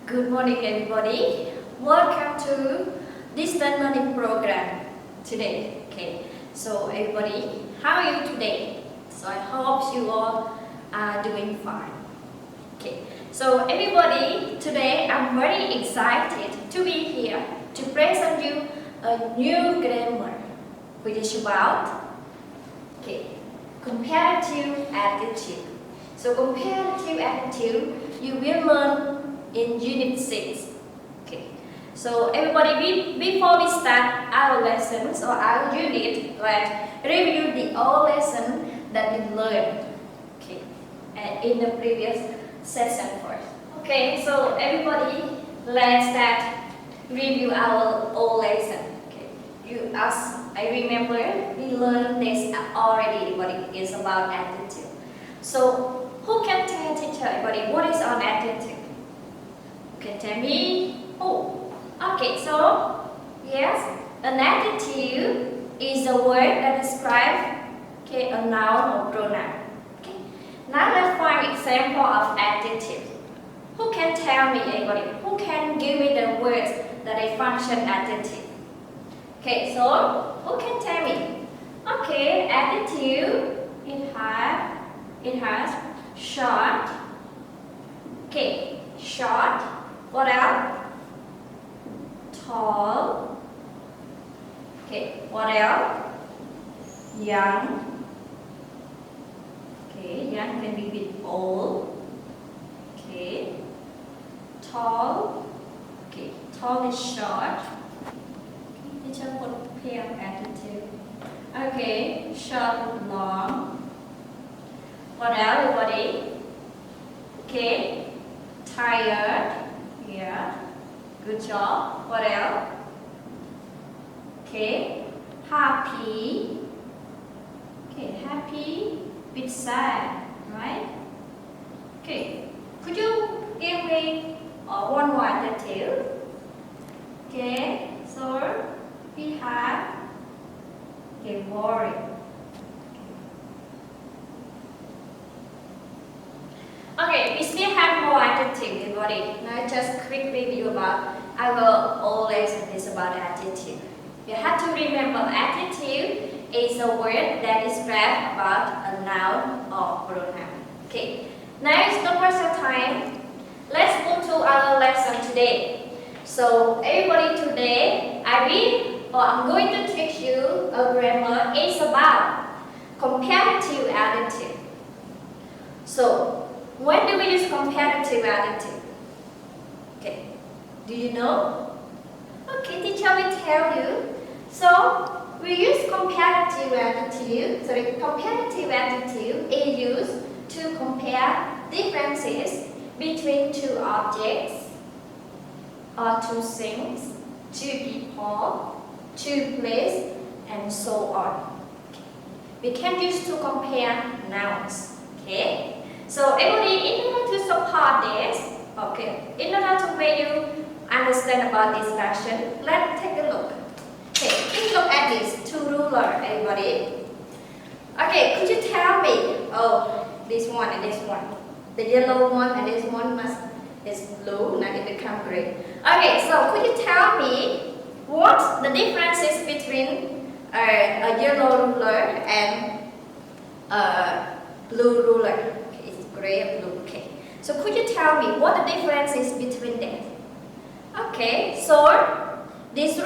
Good morning, everybody. Welcome to distance learning program today. Okay, so everybody, how are you today? So I hope you all are doing fine. Okay, so everybody, today I'm very excited to be here to present you a new grammar, which is about comparative adjective. So comparative adjective you will learn in Unit 6. Okay. So everybody, before we start our lessons or our unit, let's review the old lesson that we learned. Okay. In the previous session first. Okay. So everybody, let's start review our old lesson. Okay. I remember we learned this already. What it is about adjective. So who can tell teacher everybody what is an adjective? Can tell me? Oh, okay. So yes, an adjective is a word that describes a noun or pronoun. Okay. Now let's find example of adjective. Who can tell me everybody? Who can give me the words that they function adjective? Okay. So who can tell me? Okay, adjective it has short. Okay, short. What else? Tall. Okay, what else? Young. Okay, young can be with old. Okay, tall. Okay, tall is short. Okay, teacher put pair of adjective. Okay, short with long. What else, everybody? Okay, tired. Yeah, good job. What else? Okay, happy. Okay, happy with sad, right? Okay, could you give me one more adjective? Okay, so we have boring. Okay, we still have more adjective, everybody. Now just quick review about our old lesson is about adjective. You have to remember adjective is a word that describes about a noun or pronoun. Okay, now it's no more time. Let's move to our lesson today. So everybody, today I'm going to teach you a grammar. It's about comparative adjective. So when do we use comparative adjective? Okay, do you know? Okay, teacher will tell you. So we use comparative adjective. Comparative adjective is used to compare differences between two objects or two things, two people, two places, and so on. Okay. We can use to compare nouns. Okay. So everybody, in order to support this, okay, in order to make you understand about this lesson, let's take a look. Okay, please look at these two rulers, everybody. Okay, could you tell me? Oh, this one and this one. The yellow one and this one is blue. Now it becomes gray. Okay, so could you tell me what the difference is between a yellow ruler and a blue ruler? Gray and blue. Okay. So could you tell me what the difference is between them? Okay. So this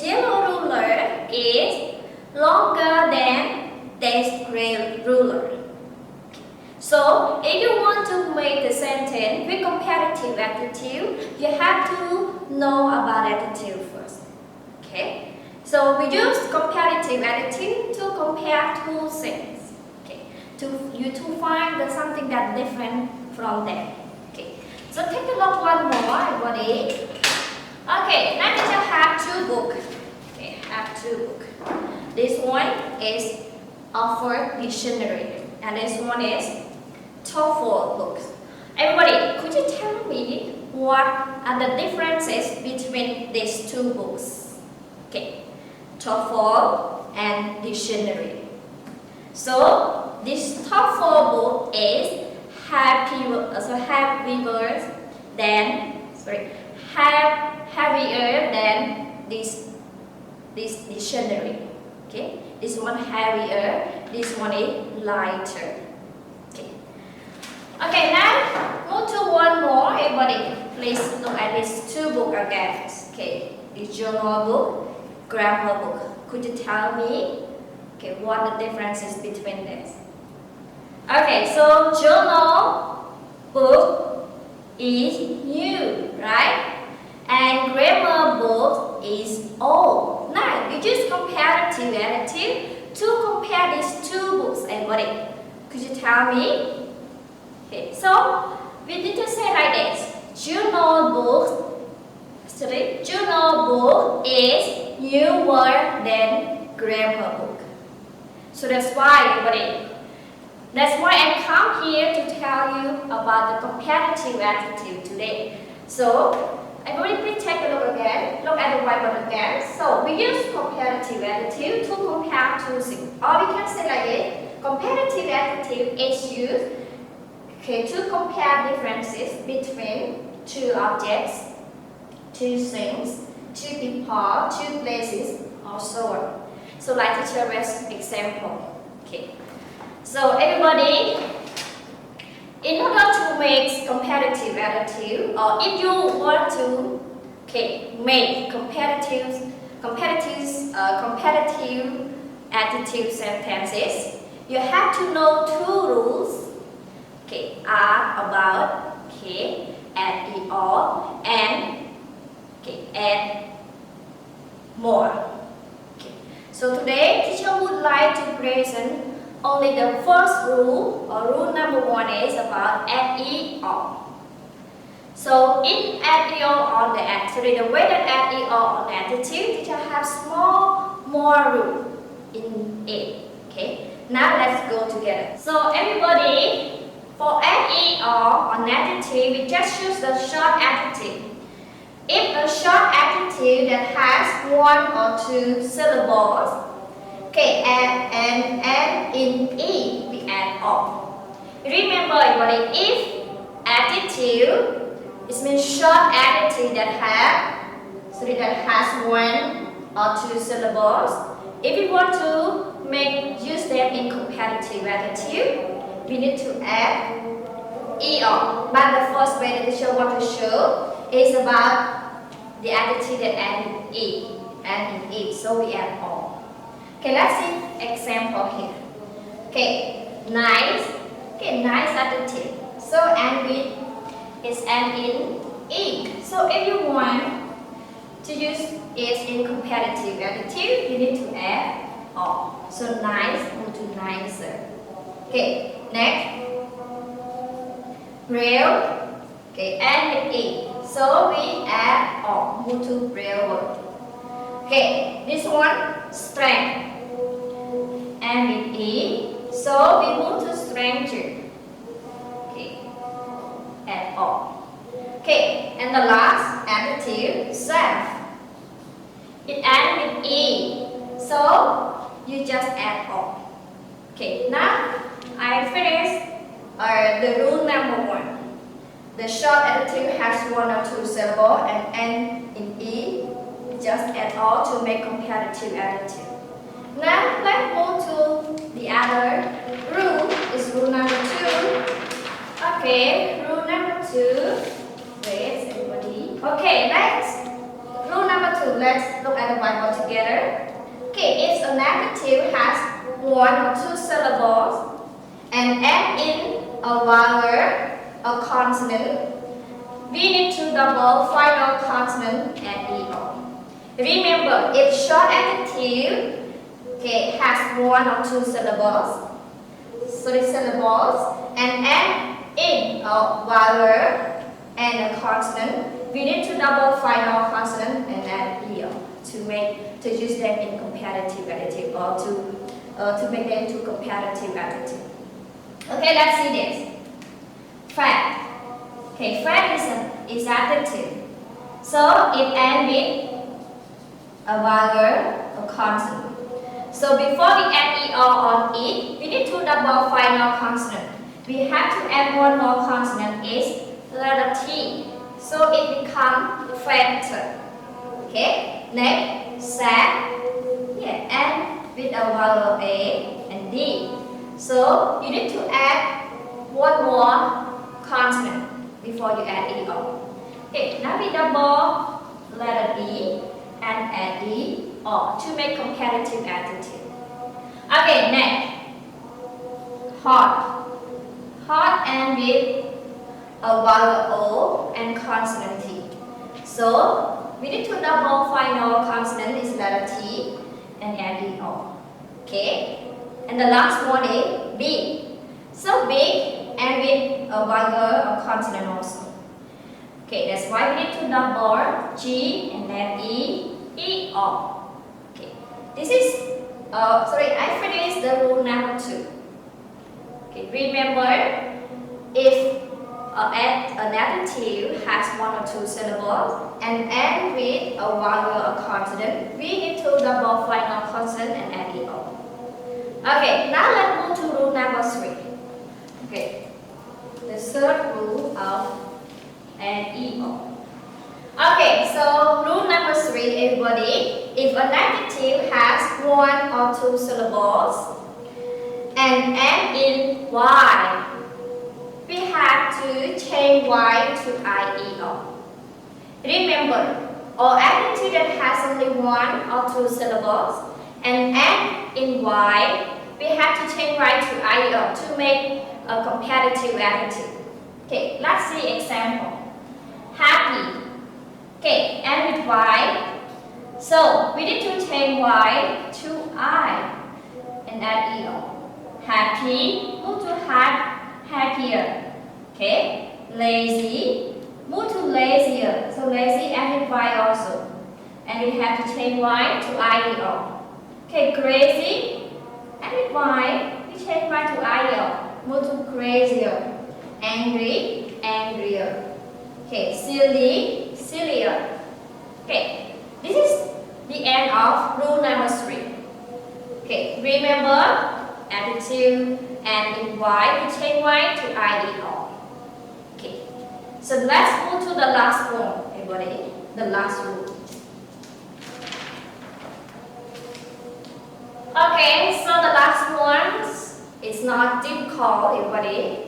yellow ruler is longer than this gray ruler. So if you want to make the sentence with comparative adjective, you have to know about adjective first. Okay. So we use comparative adjective to compare two things. To find something that's different from them. Okay. So take a look one more, everybody. Okay, now you have two books. Okay, have two books. This one is Oxford Dictionary, and this one is TOEFL books. Everybody, could you tell me what are the differences between these two books? Okay, TOEFL and dictionary. So this TOEFL book is happy words heavier than this dictionary. Okay, this one heavier, this one is lighter. Okay. Okay, now move to one more. Everybody, please look at these two books again. Okay, the journal book, grammar book. Could you tell me, okay, what the difference is between this? Okay, so journal book is new, right? And grammar book is old. Now, you use comparative adjective to compare these two books. Everybody, could you tell me? Okay, so we need to say like this. Journal book is newer than grammar book. So that's why, everybody. That's why I come here to tell you about the comparative adjective today. So, everybody please take a look again. Look at the whiteboard again. So, we use comparative adjective to compare two things. Or we can say like this. Comparative adjective is used to compare differences between two objects, two things, two people, two places, or so on. So, like teacher has example. Okay. So everybody, in order to make comparative adjective, or if you want to make comparative adjective sentences, you have to know two rules. Are, about, at, or, and more. So today, teacher would like to present only the first rule, or rule number one, is about at, or. So in at, or on the adjective, the way that at, or on the adjective, teacher have more rule in it. Okay. Now let's go together. So everybody, for at, or on adjective, we just choose the short adjective. If a short adjective that has one or two syllables, and in E, we add or. Remember, everybody, if adjective, it means short adjective that has one or two syllables. If we want to use them in comparative adjective, we need to add er. But the first way that the teacher want to show is about the adjective that ends in E and in it. So we add or. Okay, let's see example here. Okay, nice. Okay, nice adjective. So and with is and in E. So if you want to use it in comparative adjective, you need to add or. So nice move to nicer. Okay, next. Real. Okay, and with E. So we add or, move to real word. Okay, this one, strength. And with E, so we move to stranger. Okay, add or. Okay, and the last adjective, self. It ends with E, so you just add or. Okay, now I finished the rule number one. The short adjective has one or two syllables and end in E. Just add or to make comparative adjective. Now let's move to the other rule. Is rule number two. Okay, rule number two. Wait, everybody. Okay, next. Rule number two. Let's look at the whiteboard together. Okay, if an adjective has one or two syllables and end in a vowel, a consonant, we need to double final consonant and er. Remember, if short adjective has one or two syllables, and end in a vowel and a consonant, we need to double final consonant and add er to use them in comparative adjective or to make them to comparative adjective. Okay, let's see this. Fat. Okay, fat is adjective. So it ends with a vowel, a consonant. So before we add er on it, we need to double final consonant. We have to add one more consonant, is letter T. So it becomes fatter. Okay, next, sad, yeah, and with a vowel A and D. So you need to add one more consonant before you add EO. Okay, now we double letter E and add EO to make comparative adjective. Okay, next, hot. Hot and with a vowel O and consonant T. So we need to double final consonant is letter T and add EO. Okay, and the last one is big. So big and with a vowel or consonant also. Okay, that's why we need to double G and then EO. Okay, this is I finished the rule number 2. Okay, remember if an adjective has 1 or 2 syllables and end with a vowel or consonant, we need to double final consonant and add EO. Okay, now let's move to rule number 3. Okay, the third rule of add EO. Okay, so rule number 3, everybody, if an adjective has 1 or 2 syllables and end in Y, we have to change Y to IEO. Remember, all adjective that has only 1 or 2 syllables and end in Y, we have to change Y to IEO to make a comparative adjective. Okay, let's see example. Happy. Okay, end with Y. So we need to change Y to I and add EO. Happy, move to happier. Okay, lazy, move to lazier. So lazy and with Y also. And we have to change Y to IEO. Okay, crazy, and with Y, we change Y to IEO. Move to crazier. Angry, angrier. Okay, silly, sillier. Okay, this is the end of rule number 3. Okay, remember adjective and in Y, we change Y to IEO. Okay, so let's move to the last one, everybody, the last rule. Okay, so the last one is not difficult, everybody.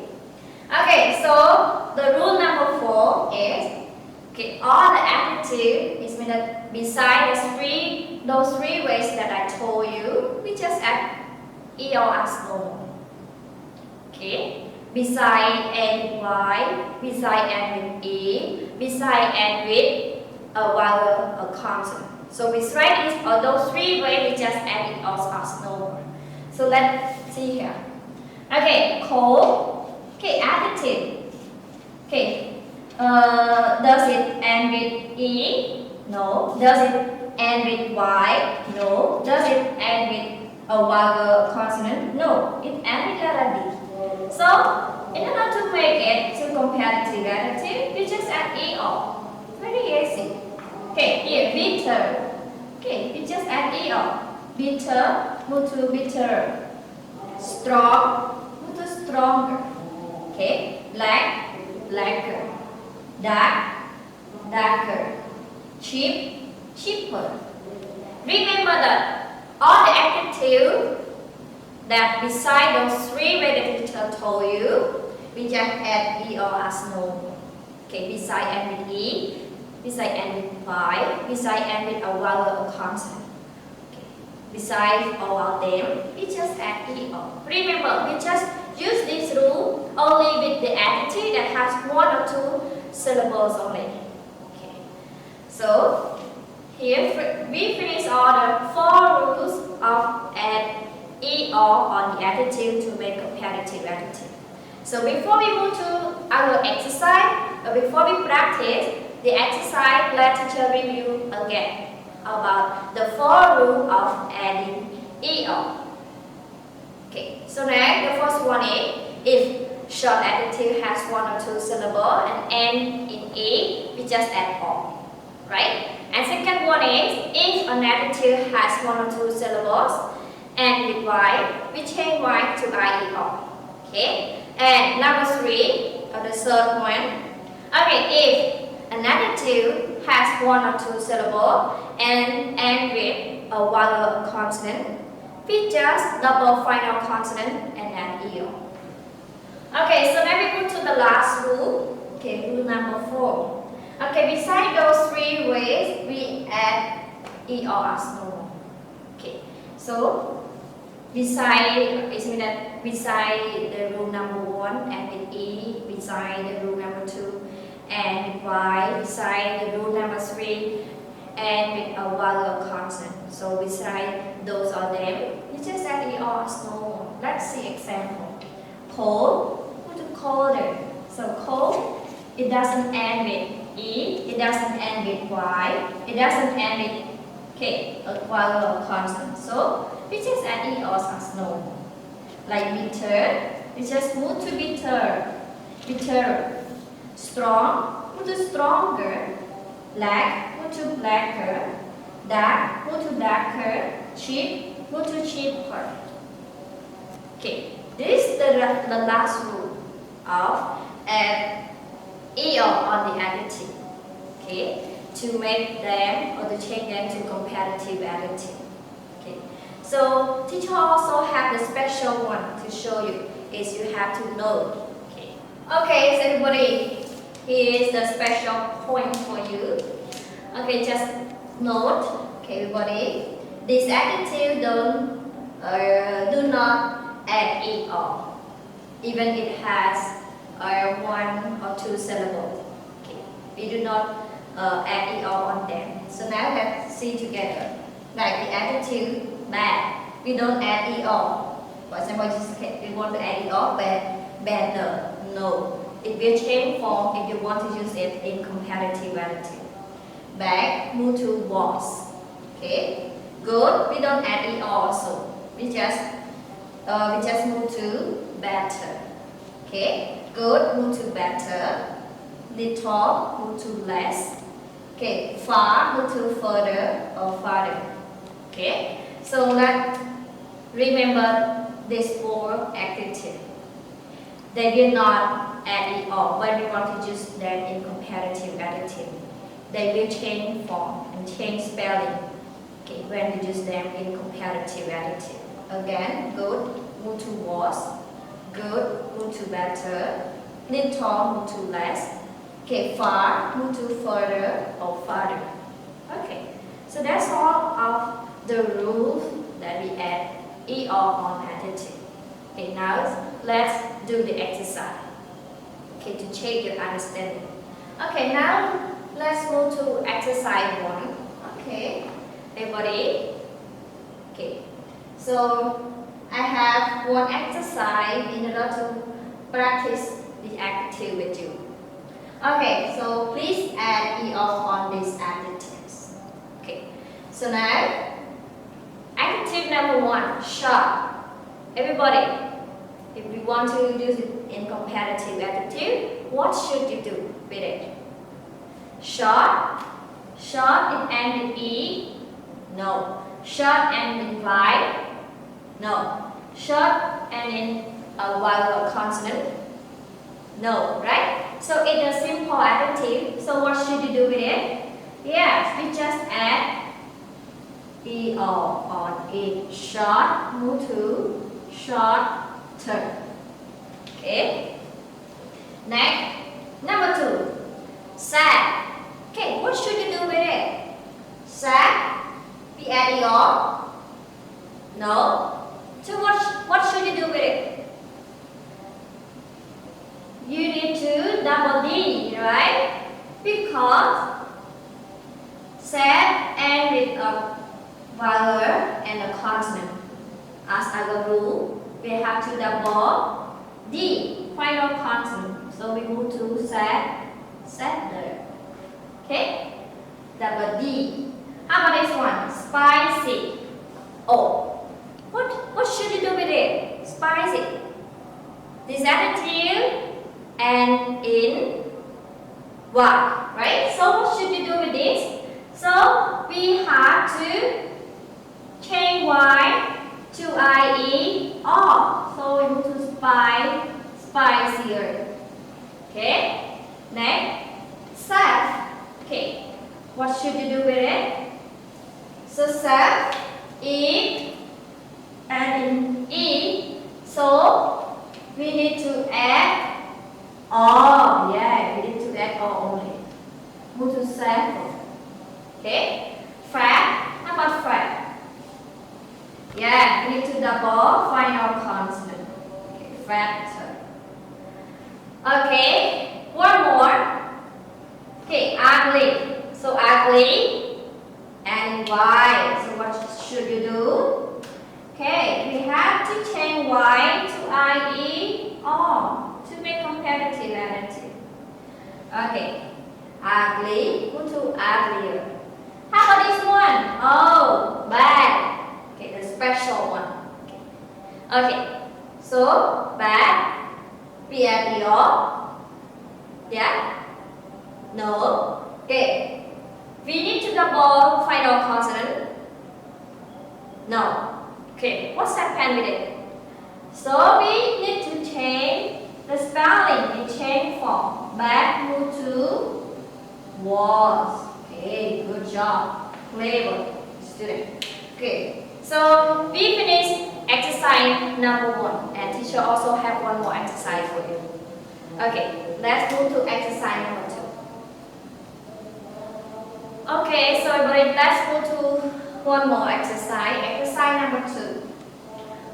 Okay, so the rule number 4 is, okay, all the adjective is meant that beside those three ways that I told you, we just add EO as normal. Okay, beside and Y, beside and with E, beside and with a vowel, a consonant. So beside those 3 ways, we just add it also as normal. So let's see here. Okay, cold. Okay, adjective. Okay, does it end with E? No. Does it end with Y? No. Does it end with a vowel consonant? No. It ends with letter D. So, in order to make it to comparative adjective, you just add EO. Very easy. Okay, here, bitter. Okay, you just add EO. Bitter, move to bitter. Strong, move to stronger. Okay, black, blacker. Dark, darker. Cheap, cheaper. Remember that all the adjectives that beside those 3 ways that teacher told you, we just add EO as normal. Okay, beside and with E, beside and with Y, beside and with a vowel or consonant. Okay, beside all of them, we just add EO. Remember, we just use this rule only with the adjective that has 1 or 2 syllables only. Okay, so here we finish all the 4 rules of add EO on the adjective to make comparative adjective. So before we move to our exercise, or before we practice the exercise, let teacher review again about the 4 rules of adding EO. Okay, so now the first one is if short adjective has 1 or 2 syllables and end in E, we just add all, right? And second one is if an adjective has 1 or 2 syllables and with Y, we change Y to IEO. Okay, and number 3, or the third one, okay, if an adjective has one or two syllables and end with a vowel consonant, we just double final consonant and add ER. Okay, so now we go to the last rule. Okay, rule number 4. Okay, beside those 3 ways, we add ER as normal. Okay, so beside the rule number 1 and with E, beside the rule number 2 and with Y, beside the rule number 3 and with a vowel consonant. So beside those are them, you just add ER as normal. Let's see example. Cold, put a colder. So cold, it doesn't end with E, it doesn't end with Y, it doesn't end with K, a vowel consonant. So we just add ERs as normal. Like bitter, we just move to bitter. Bitter. Strong, move to stronger. Black, move to blacker. Dark, move to darker. Cheap, move to cheaper. Okay, this is the last rule of add ER on the adjective. Okay, to make them or to change them to comparative adjective. Okay, so teacher also have the special one to show you is you have to note. Okay, okay, so everybody, here is the special point for you. Okay, just note. Okay, everybody, this adjective do not add ER, even it has 1 or 2 syllables. Okay, we do not add ER on them. So now let's see together. Like the adjective bad, we don't add ER. For example, we want to add ER, but better. No, it will change form if you want to use it in comparative adjective. Bad, move to worse. Okay, good, we don't add ER also. We just move to better. Okay, good, move to better. Little, move to less. Okay, far, move to further or farther. Okay, so let's remember this 4 adjectives. They will not add ER when we want to use them in comparative adjective. They will change form and change spelling. Okay, when we use them in comparative adjective. Again, good, move to worse. Good, move to better. Little, move to less. Okay, far, move to further or farther. Okay, so that's all of the rules that we add ER on adjective. Okay, now let's do the exercise. Okay, to check your understanding. Okay, now let's move to exercise 1. Okay, everybody. Okay, so I have one exercise in order to practice the adjective with you. Okay, so please add ER on these adjectives. Okay, so now adjective number 1, short. Everybody, if we want to use it in comparative adjective, what should you do with it? Short, short it ends with E? No. Short and with Y? No. Short and in a vowel consonant? No, right? So it's a simple adjective. So what should you do with it? Yes, we just add ER on it. Short, move to shorter. Okay. Next, number 2, sad. Okay, what should you do with it? Sad, we add ER? No. So what should you do with it? You need to double D, right? Because sad and with a vowel and a consonant. As our rule, we have to double D, final consonant. So we move to sad, sadder. Okay? Double D. How about this one? Spicy. Oh. What should you do with it? Spicy. This adjective and in Y, right? So what should you do with this? So we have to change Y to IE-R. So we move to spicier. Okay? Next, Safe. Okay. What should you do with it? So safe, eat, and in eat. So we need to add all. Yeah, we need to add all only. Move to safe. Okay. Fat. How about fat? Yeah, we need to double final consonant. Okay, fat. Okay, one more. Okay, ugly. So ugly and white. So what should you do? Okay, we have to change white to IE or to make comparative adjective. Okay, ugly, go to uglier. How about this one? Oh, bad. Okay, the special one. Okay, so bad. B-A-D-O. Yeah? No. Okay. We need to double final consonant. No. Okay, what's happened with it? So we need to change the spelling. We change from bad move to was. Okay, good job. Clever student. Okay, so we finished exercise number 1, and teacher also have one more exercise for you. Okay, let's move to exercise number 2. Okay, so everybody, let's go to one more exercise. Exercise number 2.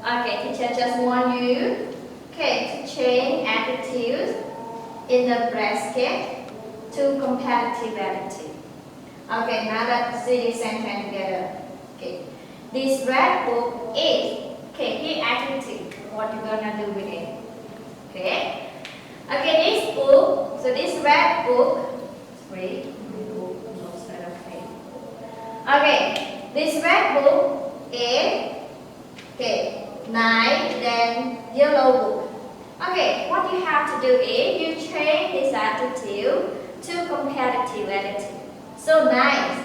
Okay, teacher just want you, okay, to change adjectives in the bracket to comparative adjective. Okay, now let's see this sentence together. Okay, this red book is. Okay, here adjective. What you gonna do with it? Okay. Okay, this book. So this red book. Wait. Okay, this red book is nice, then yellow book. Okay, what you have to do is you change this adjective to comparative adjective. So nice.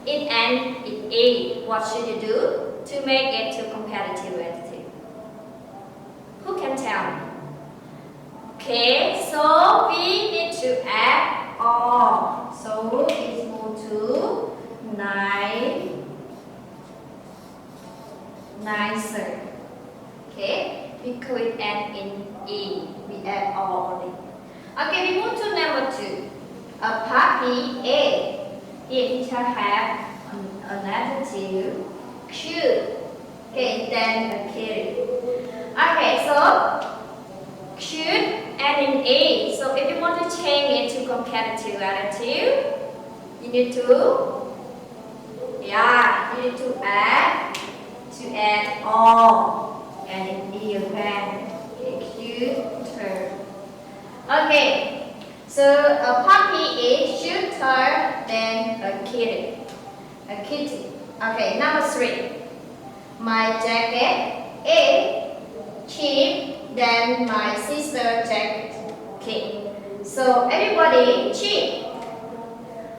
It ends in A. What should you do to make it to comparative adjective? Who can tell me? Okay, so we need to add all. So it's move to nicer. Okay, because it ends in E. We add all only. Okay, we move to number 2. A puppy A. Here teacher have an adjective cute. Okay, then the kitty. Okay, so cute and in A. So if you want to change it to comparative adjective, you need to add all and in E again. Okay, cuter. Okay, so a puppy is cuter than a kitty. Okay, number 3. My jacket is cheap than my sister's jacket. Okay, so everybody cheap.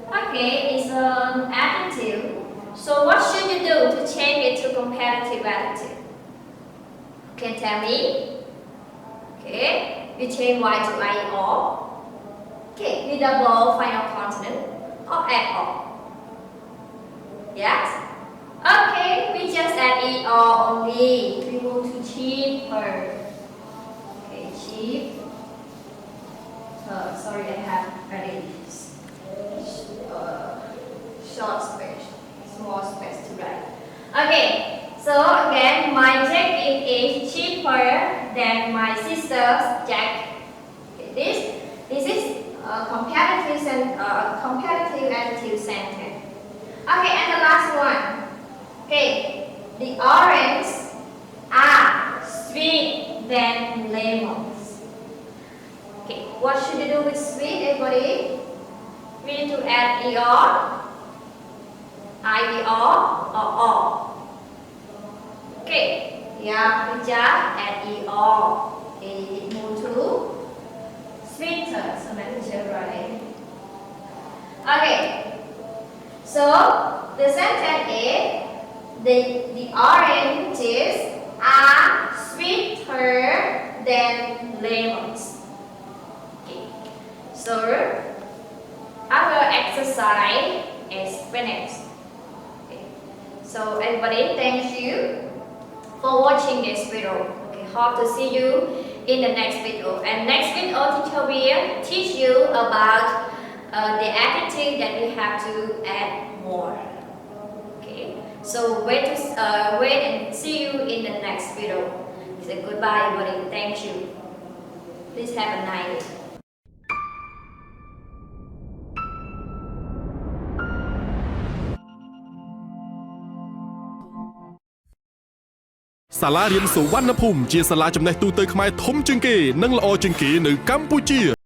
Okay, it's an adjective. So what should you do to change it to comparative adjective? Can you tell me? Okay, we change Y to I or. Okay, we double final consonant or add or. Yes? Okay, we just add E or only. We move to cheaper. Okay, cheap. Sorry, I have very short space, small space to write. Okay, so again, my jacket is cheaper than my sister's jacket. Okay, this is a comparative adjective sentence. Okay, and the last one. Okay, the oranges are sweet than lemons. Okay, what should you do with sweet, everybody? We need to add ER, IER, or. Okay, yeah, we just add ER. Okay, it moves to sweeter, so let's write. Okay, so the sentence is the oranges are sweeter than lemons. Okay, so Our exercise is finished. Okay. So everybody, thank you for watching this video. Okay, hope to see you in the next video. And next video, teacher will teach you about the adjective that we have to add more. Okay. So wait and see you in the next video. Say goodbye, everybody. Thank you. Please have a nice day. សាលារៀនសុវណ្ណភូមិជាសាលាចំណេះទូទៅខ្មែរធំជាងគេនិងល្អជាងគេនៅកម្ពុជា